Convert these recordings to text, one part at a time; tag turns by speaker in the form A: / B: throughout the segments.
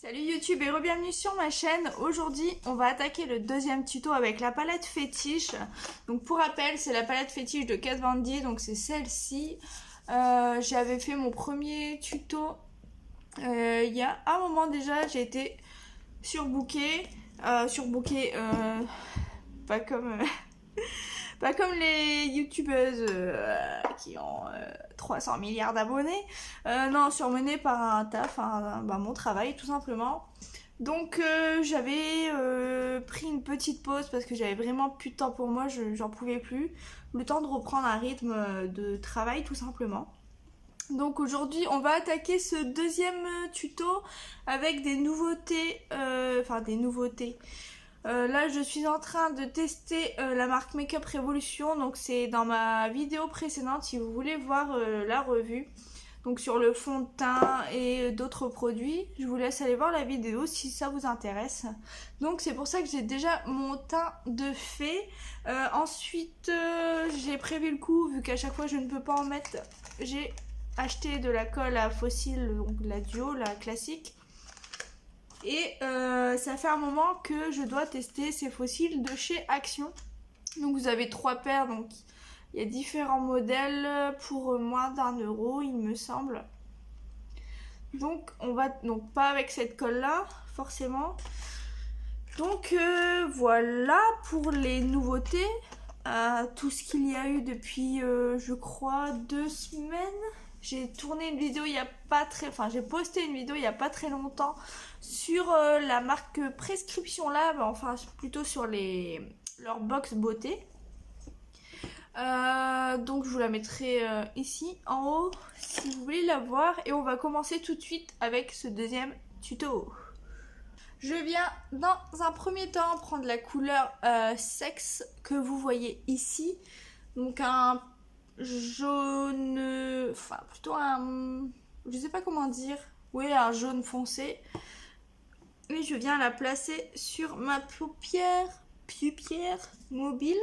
A: Salut YouTube et re-bienvenue sur ma chaîne. Aujourd'hui on va attaquer le deuxième tuto avec la palette fétiche. Donc pour rappel c'est la palette fétiche de Kat Von D, donc c'est celle-ci. J'avais fait mon premier tuto il y a un moment déjà, j'ai été surbookée. Pas comme... Pas comme les youtubeuses qui ont 300 milliards d'abonnés. Non, surmenée par un taf, mon travail tout simplement. Donc j'avais pris une petite pause parce que j'avais vraiment plus de temps pour moi, j'en pouvais plus. Le temps de reprendre un rythme de travail tout simplement. Donc aujourd'hui on va attaquer ce deuxième tuto avec des nouveautés, là je suis en train de tester la marque Make Up Revolution, donc c'est dans ma vidéo précédente si vous voulez voir la revue. Donc sur le fond de teint et d'autres produits, je vous laisse aller voir la vidéo si ça vous intéresse. Donc c'est pour ça que j'ai déjà mon teint de fait. Ensuite j'ai prévu le coup, vu qu'à chaque fois je ne peux pas en mettre, j'ai acheté de la colle à fossiles, donc la duo, la classique. Et ça fait un moment que je dois tester ces fossiles de chez Action. Donc vous avez 3 paires, donc il y a différents modèles pour moins d'1 € il me semble. Donc on va donc pas avec cette colle là forcément. Donc voilà pour les nouveautés. Tout ce qu'il y a eu depuis je crois 2 semaines. J'ai tourné une vidéo il y a pas très... j'ai posté une vidéo il y a pas très longtemps sur la marque Prescription Lab, plutôt sur leur box beauté. Donc je vous la mettrai ici en haut si vous voulez la voir. Et on va commencer tout de suite avec ce deuxième tuto. Je viens dans un premier temps prendre la couleur Sexe que vous voyez ici. Donc un jaune, plutôt un, je sais pas comment dire, oui un jaune foncé. Et je viens la placer sur ma paupière mobile.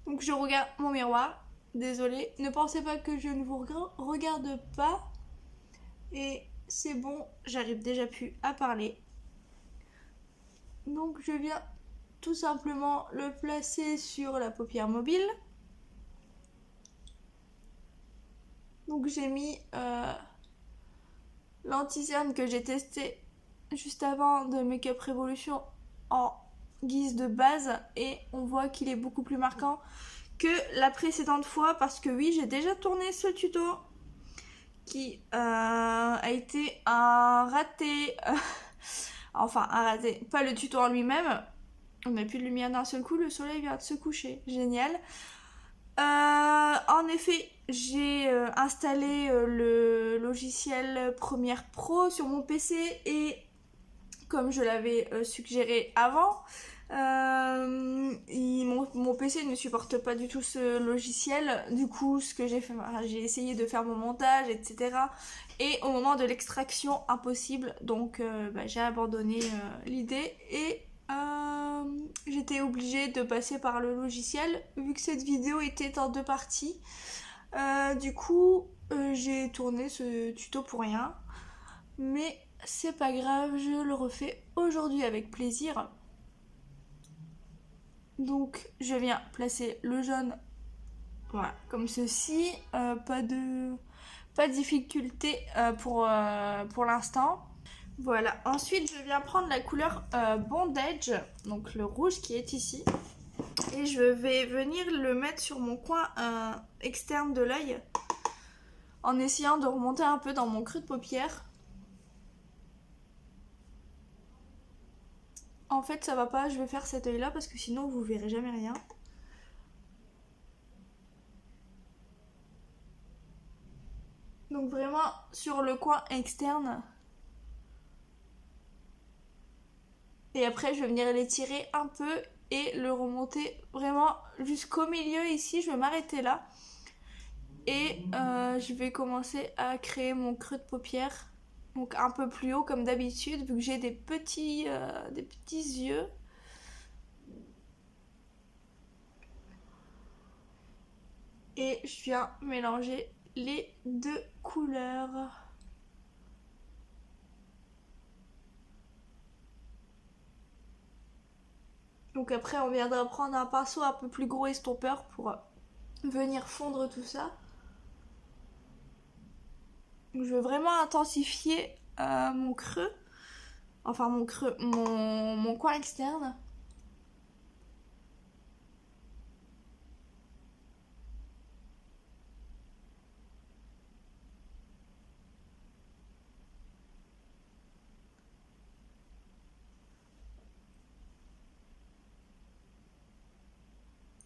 A: Donc je regarde mon miroir, désolée, ne pensez pas que je ne vous regarde pas. Et c'est bon, j'arrive déjà plus à parler. Donc je viens tout simplement le placer sur la paupière mobile. Donc j'ai mis l'anti-cerne que j'ai testé juste avant de Make Up Revolution en guise de base et on voit qu'il est beaucoup plus marquant que la précédente fois parce que oui, j'ai déjà tourné ce tuto qui a été un raté. Un raté, pas le tuto en lui-même. On n'a plus de lumière d'un seul coup, le soleil vient de se coucher, génial. En effet, j'ai installé le logiciel Premiere Pro sur mon PC et comme je l'avais suggéré avant, mon PC ne supporte pas du tout ce logiciel. Du coup, ce que j'ai fait, j'ai essayé de faire mon montage, etc. Et au moment de l'extraction, impossible. Donc j'ai abandonné l'idée et j'étais obligée de passer par le logiciel vu que cette vidéo était en 2 parties. Du coup, j'ai tourné ce tuto pour rien. Mais c'est pas grave, je le refais aujourd'hui avec plaisir. Donc je viens placer le jaune, voilà, comme ceci. Pas de difficulté pour l'instant. Voilà, ensuite je viens prendre la couleur Bondage, donc le rouge qui est ici. Et je vais venir le mettre sur mon coin externe de l'œil en essayant de remonter un peu dans mon creux de paupière. En fait ça va pas, je vais faire cet œil là parce que sinon vous verrez jamais rien. Donc vraiment sur le coin externe. Et après je vais venir l'étirer un peu et le remonter vraiment jusqu'au milieu ici. Je vais m'arrêter là. Et je vais commencer à créer mon creux de paupière. Donc un peu plus haut comme d'habitude vu que j'ai des petits yeux. Et je viens mélanger les 2 couleurs. Donc après on viendra prendre un pinceau un peu plus gros estompeur pour venir fondre tout ça. Donc, je veux vraiment intensifier mon creux. Enfin mon creux, mon coin externe.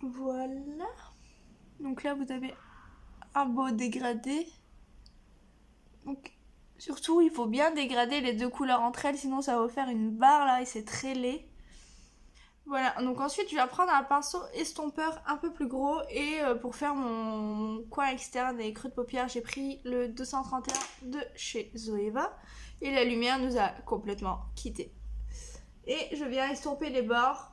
A: Voilà. Donc là vous avez un beau dégradé. Donc surtout il faut bien dégrader les deux couleurs entre elles, sinon ça va vous faire une barre là et c'est très laid. Voilà, donc ensuite je vais prendre un pinceau estompeur un peu plus gros et pour faire mon coin externe et creux de paupière, j'ai pris le 231 de chez Zoeva et la lumière nous a complètement quittés. Et je viens estomper les bords.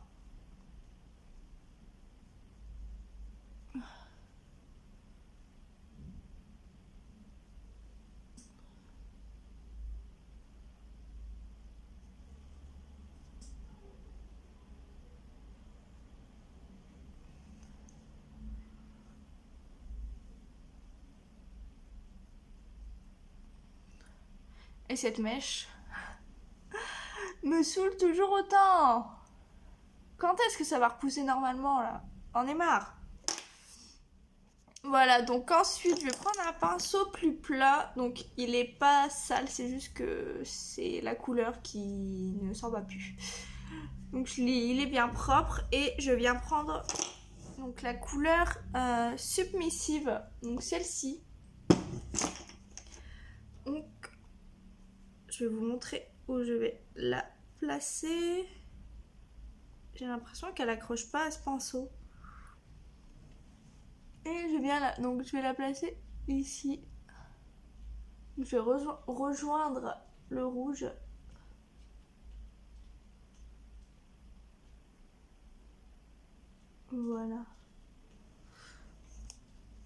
A: Et cette mèche me saoule toujours autant. Quand est-ce que ça va repousser normalement là? On est marre. Voilà, donc ensuite je vais prendre un pinceau plus plat. Donc il est pas sale, c'est juste que c'est la couleur qui ne s'en va plus. Donc il est bien propre et je viens prendre donc la couleur submissive, donc celle-ci. Donc je vais vous montrer où je vais la placer. J'ai l'impression qu'elle accroche pas à ce pinceau. Et je viens là, donc je vais la placer ici. Je vais rejoindre le rouge. Voilà.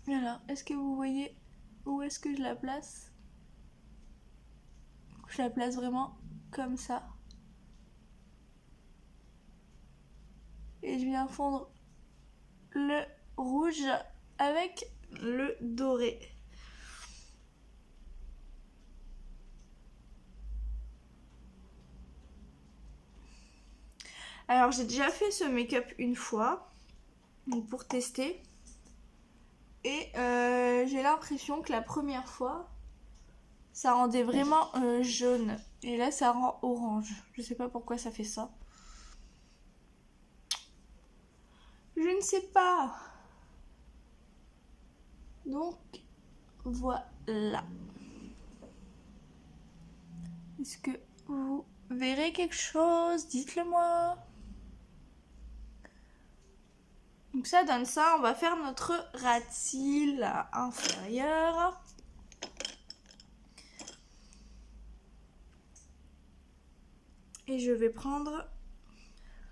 A: Alors, est-ce que vous voyez où est-ce que je la place? Je la place vraiment comme ça. Et je viens fondre le rouge avec le doré. Alors j'ai déjà fait ce make-up une fois, donc pour tester. Et j'ai l'impression que la première fois, ça rendait vraiment jaune. Et là ça rend orange. Je sais pas pourquoi ça fait ça. Je ne sais pas. Donc voilà. Est-ce que vous verrez quelque chose? Dites-le moi. Donc ça donne ça. On va faire notre ras de cils inférieur. Et je vais prendre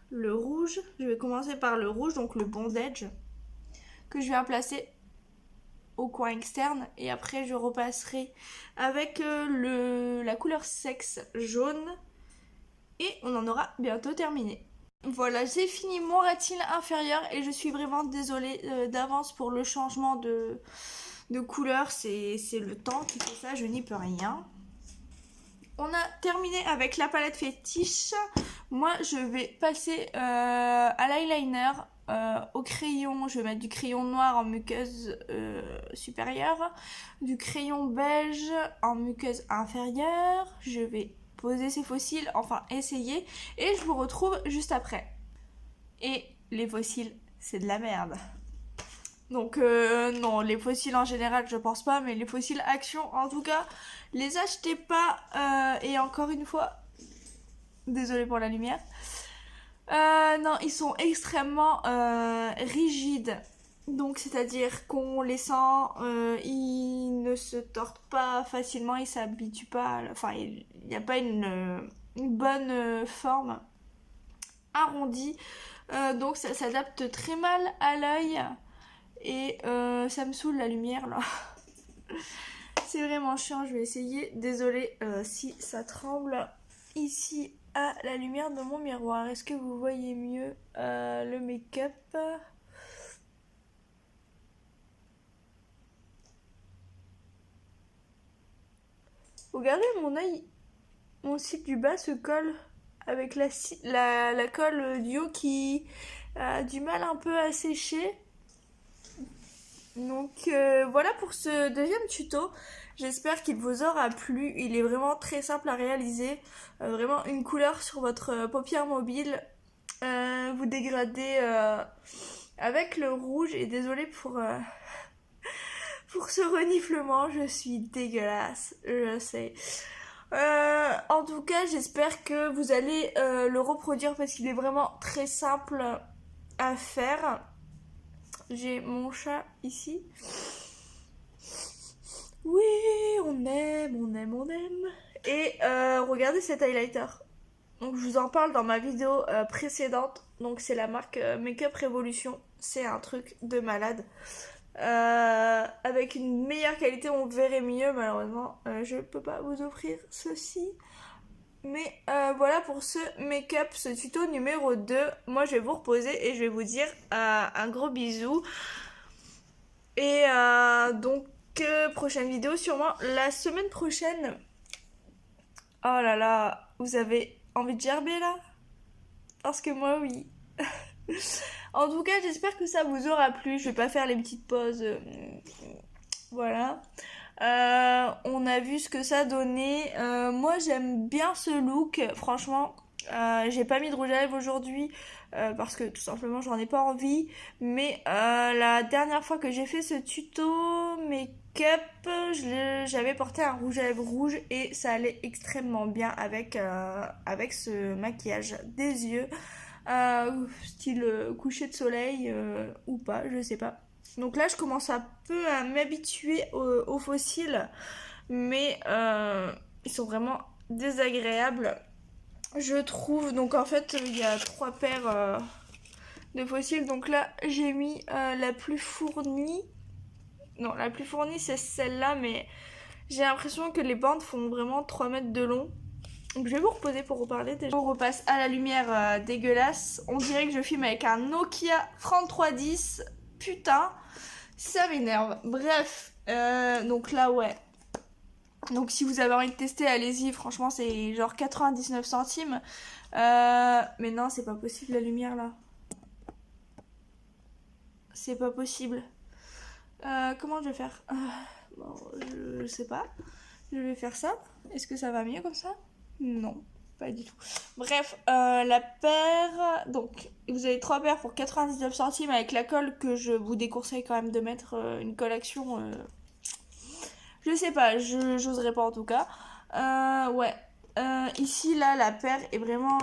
A: le rouge. Je vais commencer par le rouge, donc le bondage, que je viens placer au coin externe. Et après je repasserai avec la couleur sexe jaune. Et on en aura bientôt terminé. Voilà, j'ai fini mon ras de cils inférieur et je suis vraiment désolée d'avance pour le changement de couleur. C'est le temps qui fait ça, je n'y peux rien. On a terminé avec la palette fétiche. Moi, je vais passer à l'eyeliner, au crayon. Je vais mettre du crayon noir en muqueuse supérieure, du crayon beige en muqueuse inférieure. Je vais poser ces faux cils, enfin essayer, et je vous retrouve juste après. Et les faux cils, c'est de la merde. Donc non, les faux cils en général je pense pas, mais les faux cils Action en tout cas, les achetez pas. Et encore une fois, désolée pour la lumière, non, ils sont extrêmement rigides. Donc c'est-à-dire qu'on les sent, ils ne se tordent pas facilement, ils s'habituent pas, enfin il n'y a pas une bonne forme arrondie. Donc ça s'adapte très mal à l'œil. Et ça me saoule la lumière là. C'est vraiment chiant, je vais essayer. Désolée si ça tremble ici à la lumière de mon miroir. Est-ce que vous voyez mieux le make-up? Regardez mon œil, mon cil du bas se colle avec la colle du haut qui a du mal un peu à sécher. Donc voilà pour ce deuxième tuto. J'espère qu'il vous aura plu. Il est vraiment très simple à réaliser. Vraiment une couleur sur votre paupière mobile. Vous dégradez avec le rouge. Et désolée pour ce reniflement. Je suis dégueulasse, je sais. En tout cas, j'espère que vous allez le reproduire parce qu'il est vraiment très simple à faire. J'ai mon chat ici. Oui, on aime, on aime, on aime. Et regardez cet highlighter. Donc je vous en parle dans ma vidéo précédente. Donc c'est la marque Make-up Revolution. C'est un truc de malade. Avec une meilleure qualité, on verrait mieux. Malheureusement, je peux pas vous offrir ceci. Mais voilà pour ce make-up, ce tuto numéro 2. Moi je vais vous reposer et je vais vous dire un gros bisou. Et donc prochaine vidéo sûrement la semaine prochaine. Oh là là, vous avez envie de gerber là? Parce que moi oui. En tout cas j'espère que ça vous aura plu. Je vais pas faire les petites pauses. Voilà. On a vu ce que ça donnait. Moi j'aime bien ce look, franchement. J'ai pas mis de rouge à lèvres aujourd'hui parce que tout simplement j'en ai pas envie. Mais la dernière fois que j'ai fait ce tuto make-up, j'avais porté un rouge à lèvres rouge et ça allait extrêmement bien avec ce maquillage des yeux. Style coucher de soleil ou pas, je sais pas. Donc là je commence un peu à m'habituer aux fossiles, mais ils sont vraiment désagréables, je trouve. Donc en fait il y a 3 paires de fossiles. Donc là j'ai mis la plus fournie. Non, la plus fournie c'est celle-là, mais j'ai l'impression que les bandes font vraiment 3 mètres de long. Donc je vais vous reposer pour reparler déjà. On repasse à la lumière dégueulasse. On dirait que je filme avec un Nokia 3310. Putain, ça m'énerve. Bref, donc là ouais. Donc si vous avez envie de tester, allez-y. Franchement c'est genre 99 centimes. Mais non, c'est pas possible la lumière là. C'est pas possible. Comment je vais faire? Bon, je sais pas. Je vais faire ça. Est-ce que ça va mieux comme ça? Non, pas du tout. Bref, la paire... Donc, vous avez 3 paires pour 99 centimes avec la colle que je vous déconseille quand même de mettre une colle action. Je sais pas, j'oserais pas en tout cas. Ouais. Ici, là, la paire est vraiment...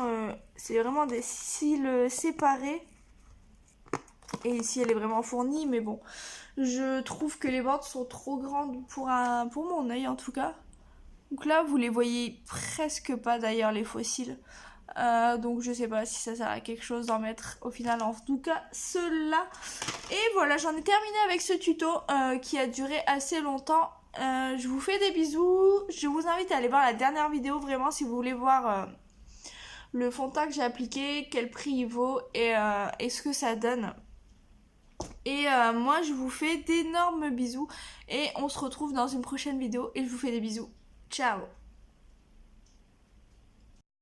A: c'est vraiment des cils séparés. Et ici, elle est vraiment fournie, mais bon. Je trouve que les bordes sont trop grandes pour mon œil en tout cas. Donc là, vous les voyez presque pas d'ailleurs, les fossiles. Donc je sais pas si ça sert à quelque chose d'en mettre au final. En tout cas, ceux-là. Et voilà, j'en ai terminé avec ce tuto qui a duré assez longtemps. Je vous fais des bisous. Je vous invite à aller voir la dernière vidéo vraiment si vous voulez voir le fond de teint que j'ai appliqué, quel prix il vaut et ce que ça donne. Et moi, je vous fais d'énormes bisous et on se retrouve dans une prochaine vidéo et je vous fais des bisous. Ciao!